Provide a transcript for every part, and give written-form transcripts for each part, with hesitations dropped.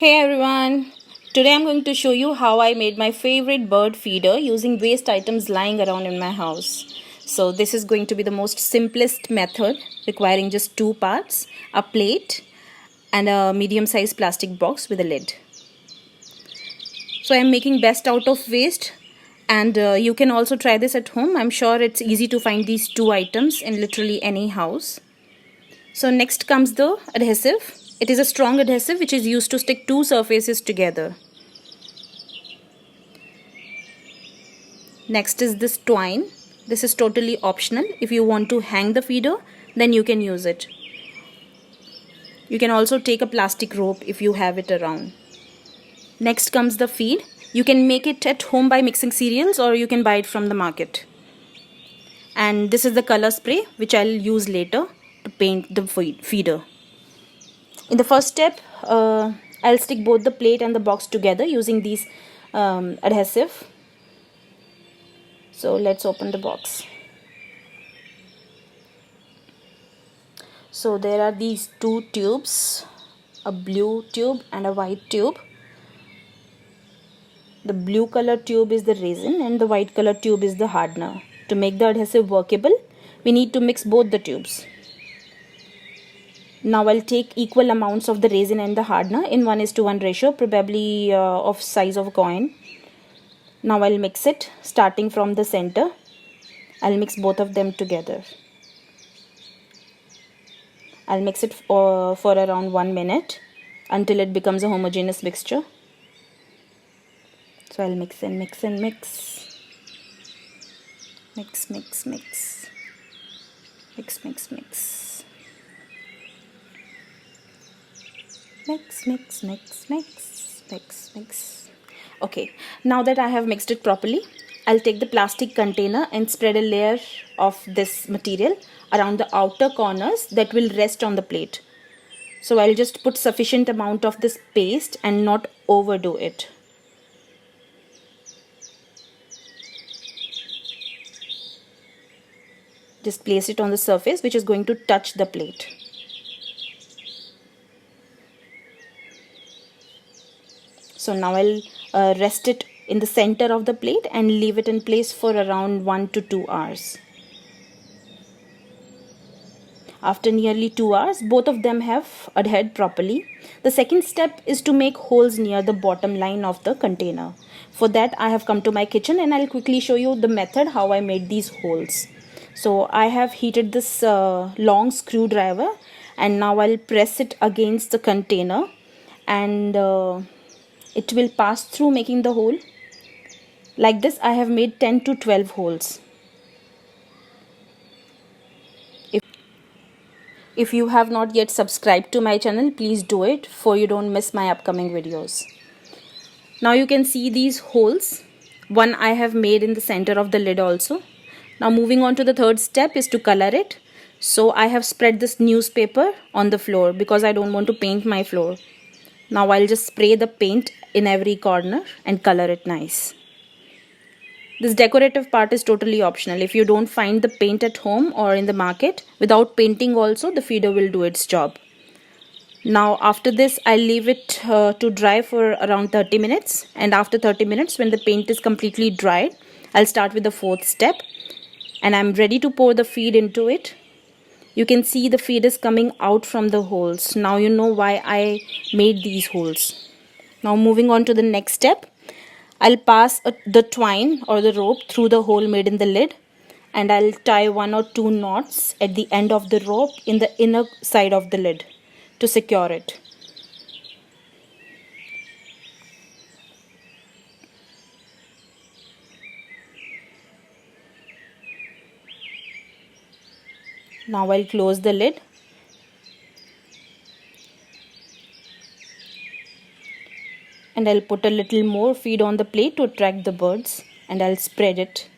Hey everyone! Today I'm going to show you how I made my favorite bird feeder using waste items lying around in my house. So this is going to be the most simplest method, requiring just two parts, a plate and a medium-sized plastic box with a lid. So I'm making best out of waste, and you can also try this at home. I'm sure it's easy to find these two items in literally any house. So next comes the adhesive. It is a strong adhesive which is used to stick two surfaces together. Next is this twine. This is totally optional. If you want to hang the feeder, then you can use it. You can also take a plastic rope if you have it around. Next comes the feed. You can make it at home by mixing cereals, or you can buy it from the market. And this is the color spray which I'll use later to paint the feeder. In the first step, I'll stick both the plate and the box together using these adhesive. So let's open the box. So there are these two tubes, a blue tube and a white tube. The blue color tube is the resin and the white color tube is the hardener. To make the adhesive workable, we need to mix both the tubes. Now I'll take equal amounts of the resin and the hardener in 1:1 ratio, probably of size of a coin. Now I'll mix it starting from the center. I'll mix both of them together. I'll mix it for around 1 minute until it becomes a homogeneous mixture. So I'll mix and mix and mix. Mix, mix, mix. Mix, mix, mix. Mix, mix, mix, mix, mix, mix. Okay, now that I have mixed it properly, I'll take the plastic container and spread a layer of this material around the outer corners that will rest on the plate. So I'll just put sufficient amount of this paste and not overdo it. Just place it on the surface which is going to touch the plate. So now I'll rest it in the center of the plate and leave it in place for around 1 to 2 hours. After nearly 2 hours, both of them have adhered properly. The second step is to make holes near the bottom line of the container. For that, I have come to my kitchen and I'll quickly show you the method how I made these holes. So I have heated this long screwdriver and now I'll press it against the container and it will pass through, making the hole. Like this, I have made 10 to 12 holes. If you have not yet subscribed to my channel, please do it so you don't miss my upcoming videos. Now you can see these holes. One I have made in the center of the lid also. Now moving on to the third step is to color it. So I have spread this newspaper on the floor because I don't want to paint my floor. Now I'll just spray the paint in every corner and color it nice. This decorative part is totally optional. If you don't find the paint at home or in the market, without painting also the feeder will do its job. Now after this I'll leave it to dry for around 30 minutes, and after 30 minutes when the paint is completely dried, I'll start with the fourth step and I'm ready to pour the feed into it. You can see the feed is coming out from the holes. Now you know why I made these holes. Now moving on to the next step, I'll pass the twine or the rope through the hole made in the lid and I'll tie 1 or 2 knots at the end of the rope in the inner side of the lid to secure it. Now I'll close the lid. And I'll put a little more feed on the plate to attract the birds and I'll spread it.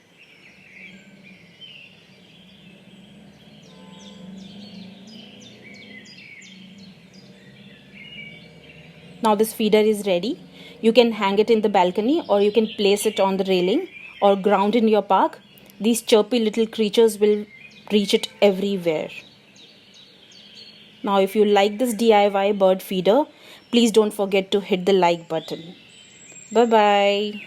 Now this feeder is ready. You can hang it in the balcony or you can place it on the railing or ground in your park. These chirpy little creatures will reach it everywhere. Now if you like this DIY bird feeder, please don't forget to hit the like button. Bye bye.